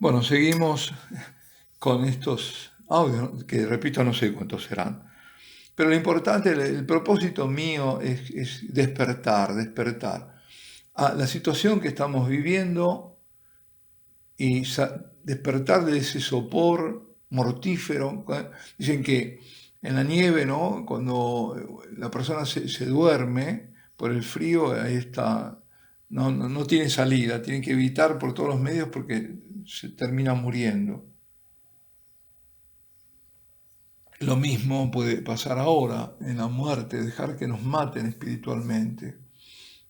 Bueno, seguimos con estos audios, que repito, no sé cuántos serán. Pero lo importante, el propósito mío es despertar a la situación que estamos viviendo y despertar de ese sopor mortífero. Dicen que en la nieve, ¿no? Cuando la persona se duerme por el frío, ahí está, no tiene salida, tiene que evitar por todos los medios porque se termina muriendo. Lo mismo puede pasar ahora en la muerte, dejar que nos maten espiritualmente.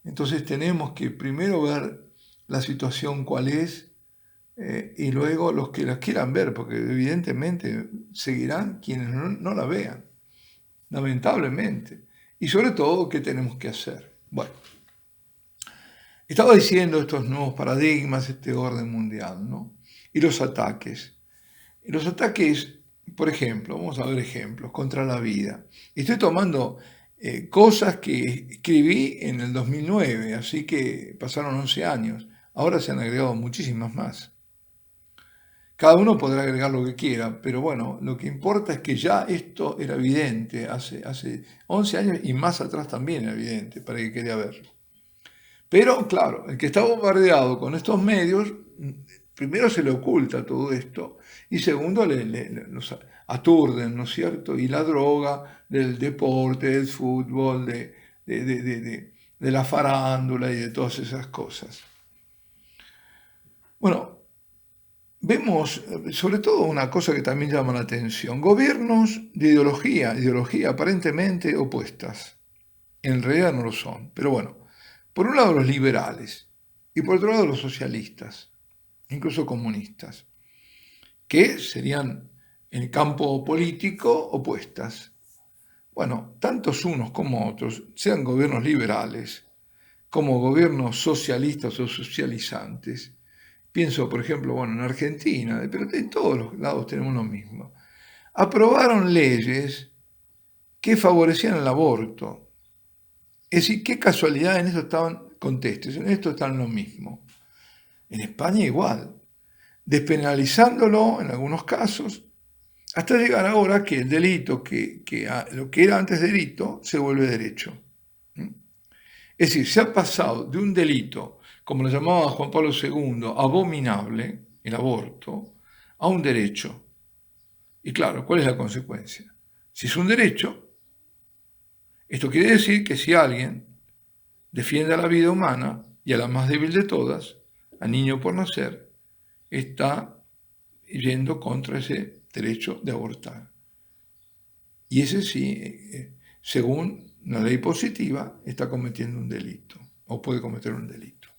Entonces tenemos que primero ver la situación cuál es, y luego los que la quieran ver, porque evidentemente seguirán quienes no la vean, lamentablemente. Y sobre todo, ¿qué tenemos que hacer? Bueno, estaba diciendo estos nuevos paradigmas, este orden mundial, ¿no? Y los ataques. Y los ataques, por ejemplo, vamos a ver ejemplos, contra la vida. Estoy tomando cosas que escribí en el 2009, así que pasaron 11 años. Ahora se han agregado muchísimas más. Cada uno podrá agregar lo que quiera, pero bueno, lo que importa es que ya esto era evidente hace 11 años y más atrás también era evidente, para que quería verlo. Pero claro, el que está bombardeado con estos medios, primero se le oculta todo esto y segundo los aturden, ¿no es cierto? Y la droga del deporte, del fútbol, de la farándula y de todas esas cosas. Bueno, vemos sobre todo una cosa que también llama la atención, gobiernos de ideología aparentemente opuestas. En realidad no lo son, pero bueno, por un lado los liberales y por otro lado los socialistas, incluso comunistas, que serían en el campo político opuestas. Bueno, tantos unos como otros, sean gobiernos liberales como gobiernos socialistas o socializantes. Pienso, por ejemplo, bueno, en Argentina, pero en todos los lados tenemos lo mismo. Aprobaron leyes que favorecían el aborto. Es decir, qué casualidad, en eso estaban, contestes, en esto están lo mismo. En España igual, despenalizándolo en algunos casos, hasta llegar ahora que el delito, lo que era antes delito, se vuelve derecho. Es decir, se ha pasado de un delito, como lo llamaba Juan Pablo II, abominable, el aborto, a un derecho. Y claro, ¿cuál es la consecuencia? Si es un derecho, esto quiere decir que si alguien defiende a la vida humana y a la más débil de todas, al niño por nacer, está yendo contra ese derecho de abortar. Y ese sí, según la ley positiva, está cometiendo un delito o puede cometer un delito.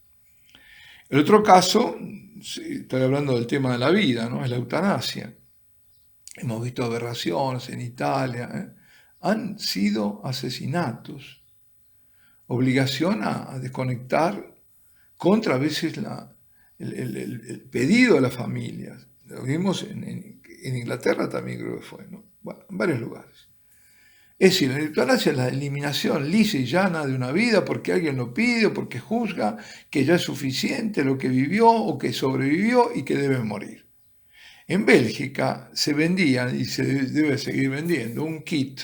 El otro caso, estoy hablando del tema de la vida, ¿no? Es la eutanasia. Hemos visto aberraciones en Italia, ¿eh? Han sido asesinatos, obligación a desconectar contra a veces el pedido de las familias. Lo vimos en Inglaterra también creo que fue, ¿no? Bueno, en varios lugares. Es decir, la eutanasia es la eliminación lisa y llana de una vida porque alguien lo pide o porque juzga que ya es suficiente lo que vivió o que sobrevivió y que debe morir. En Bélgica se vendía y se debe seguir vendiendo un kit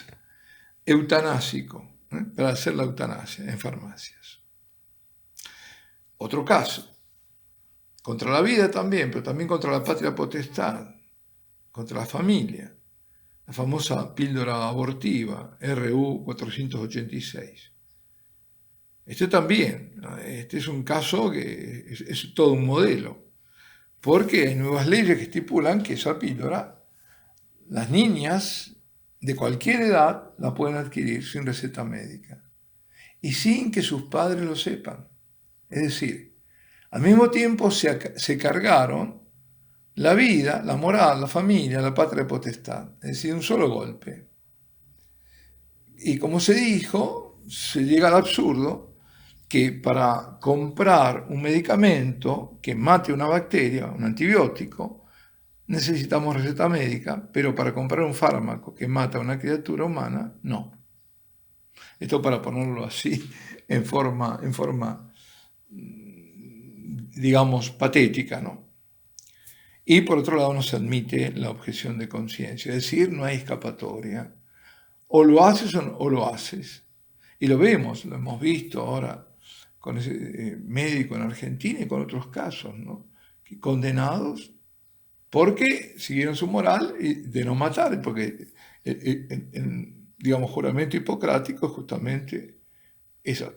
eutanásico, para hacer la eutanasia en farmacias. Otro caso, contra la vida también, pero también contra la patria potestad, contra la familia, la famosa píldora abortiva, RU 486. Este también, ¿no? Este es un caso que es todo un modelo, porque hay nuevas leyes que estipulan que esa píldora, las niñas de cualquier edad la pueden adquirir sin receta médica y sin que sus padres lo sepan. Es decir, al mismo tiempo se cargaron la vida, la moral, la familia, la patria potestad, es decir, un solo golpe. Y como se dijo, se llega al absurdo que para comprar un medicamento que mate una bacteria, un antibiótico, necesitamos receta médica, pero para comprar un fármaco que mata a una criatura humana, no. Esto para ponerlo así, en forma digamos, patética, ¿no? Y por otro lado no se admite la objeción de conciencia, es decir, no hay escapatoria. O lo haces o lo haces. Y lo vemos, lo hemos visto ahora con ese médico en Argentina y con otros casos, ¿no? Condenados porque siguieron su moral de no matar, porque digamos, juramento hipocrático es justamente eso,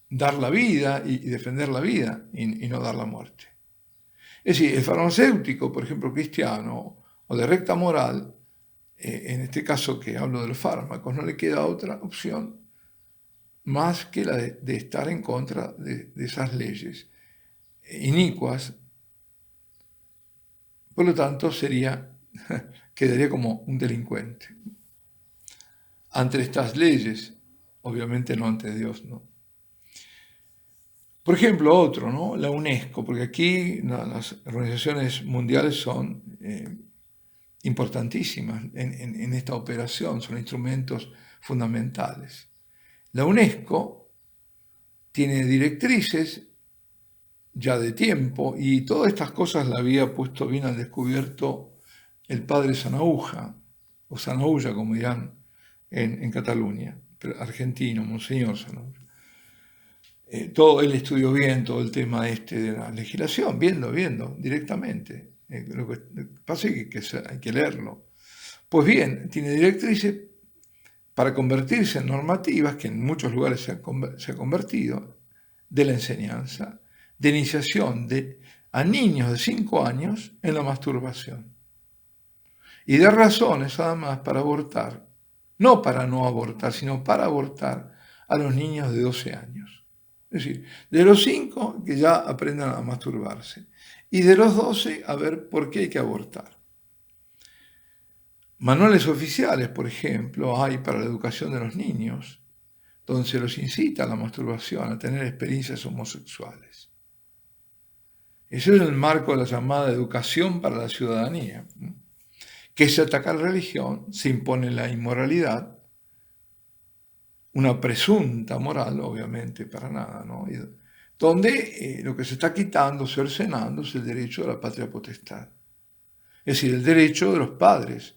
dar la vida y defender la vida y no dar la muerte. Es decir, el farmacéutico, por ejemplo, cristiano o de recta moral, en este caso que hablo de los fármacos, no le queda otra opción más que la de estar en contra de esas leyes inicuas. Por lo tanto, quedaría como un delincuente. Ante estas leyes, obviamente no ante Dios, ¿no? Por ejemplo, otro, ¿no? La UNESCO, porque aquí las organizaciones mundiales son importantísimas en esta operación, son instrumentos fundamentales. La UNESCO tiene directrices ya de tiempo y todas estas cosas la había puesto bien al descubierto el padre Sanauja, o Sanaulla, como dirán en Cataluña, pero argentino, Monseñor Sanaulla. Él estudió bien todo el tema de la legislación, viendo directamente. Lo que pasa es que hay que leerlo. Pues bien, tiene directrices para convertirse en normativas, que en muchos lugares se ha convertido, de la enseñanza, de iniciación a niños de 5 años en la masturbación. Y de razones, además, para abortar, no para no abortar, sino para abortar a los niños de 12 años. Es decir, de los 5 que ya aprendan a masturbarse y de los 12 a ver por qué hay que abortar. Manuales oficiales, por ejemplo, hay para la educación de los niños, donde se los incita a la masturbación, a tener experiencias homosexuales. Ese es el marco de la llamada educación para la ciudadanía, que se ataca la religión, se impone la inmoralidad, una presunta moral, obviamente, para nada, ¿no? Donde lo que se está quitando, cercenando, es el derecho de la patria potestad. Es decir, el derecho de los padres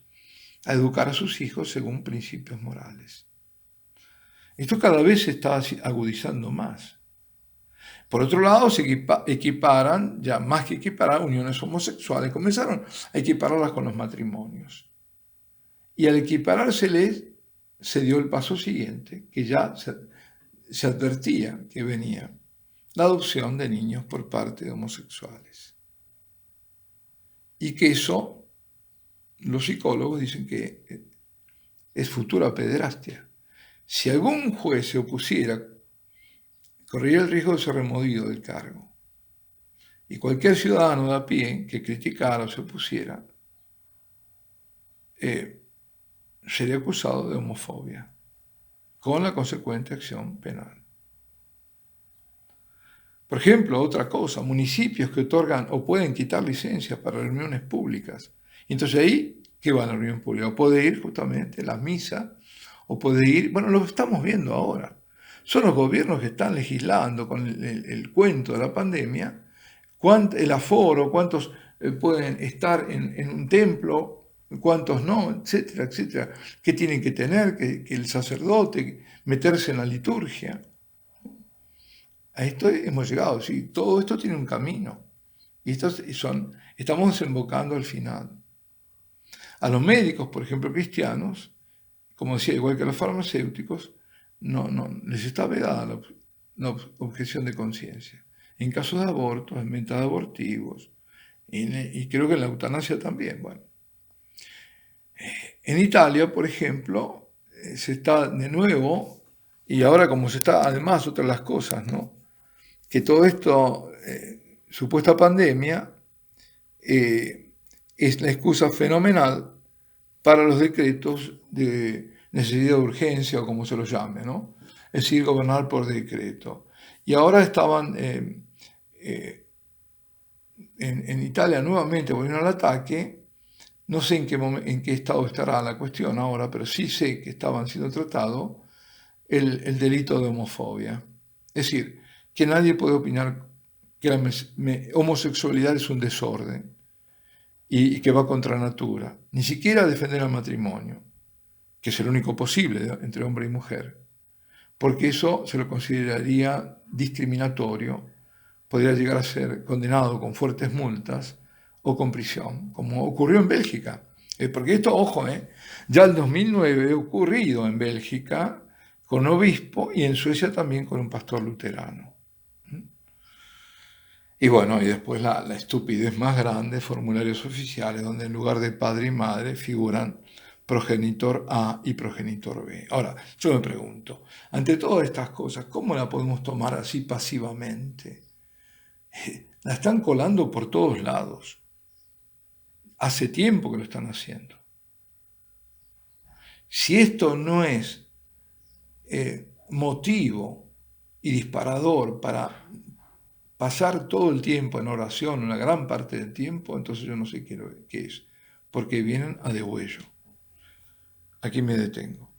a educar a sus hijos según principios morales. Esto cada vez se está agudizando más. Por otro lado, se equiparan, ya más que equiparar, uniones homosexuales, comenzaron a equipararlas con los matrimonios. Y al equiparárseles, se dio el paso siguiente, que ya se advertía que venía, la adopción de niños por parte de homosexuales. Y que eso, los psicólogos dicen que es futura pederastia. Si algún juez se opusiera, correría el riesgo de ser removido del cargo. Y cualquier ciudadano de a pie que criticara o se opusiera, sería acusado de homofobia, con la consecuente acción penal. Por ejemplo, otra cosa, municipios que otorgan o pueden quitar licencias para reuniones públicas. Entonces ahí, ¿qué va a la reunión pública? O puede ir justamente la misa, o puede ir, bueno, lo estamos viendo ahora. Son los gobiernos que están legislando con el cuento de la pandemia, el aforo, cuántos pueden estar en un templo, cuántos no, etcétera, etcétera. ¿Qué tienen que tener? Que el sacerdote, meterse en la liturgia. A esto hemos llegado, sí, todo esto tiene un camino. Y estamos desembocando al final. A los médicos, por ejemplo, cristianos, como decía, igual que a los farmacéuticos, no les está vedada la objeción de conciencia. En casos de abortos, en métodos abortivos, y creo que en la eutanasia también. Bueno. En Italia, por ejemplo, se está de nuevo, y ahora como se está, además, otras las cosas, ¿no? Que todo esto, supuesta pandemia, es la excusa fenomenal para los decretos de necesidad de urgencia o como se los llame, ¿no? Es decir, gobernar por decreto. Y ahora estaban en Italia nuevamente volvieron al ataque. No sé en qué estado estará la cuestión ahora, pero sí sé que estaban siendo tratados el delito de homofobia. Es decir, que nadie puede opinar que la homosexualidad es un desorden. y que va contra natura, ni siquiera defender al matrimonio, que es el único posible entre hombre y mujer, porque eso se lo consideraría discriminatorio, podría llegar a ser condenado con fuertes multas o con prisión, como ocurrió en Bélgica. Porque esto, ojo, ya el 2009 ha ocurrido en Bélgica con un obispo y en Suecia también con un pastor luterano. Y bueno, y después la estupidez más grande, formularios oficiales, donde en lugar de padre y madre figuran progenitor A y progenitor B. Ahora, yo me pregunto, ante todas estas cosas, ¿cómo la podemos tomar así pasivamente? La están colando por todos lados. Hace tiempo que lo están haciendo. Si esto no es motivo y disparador para pasar todo el tiempo en oración, una gran parte del tiempo, entonces yo no sé qué es, porque vienen a degüello. Aquí me detengo.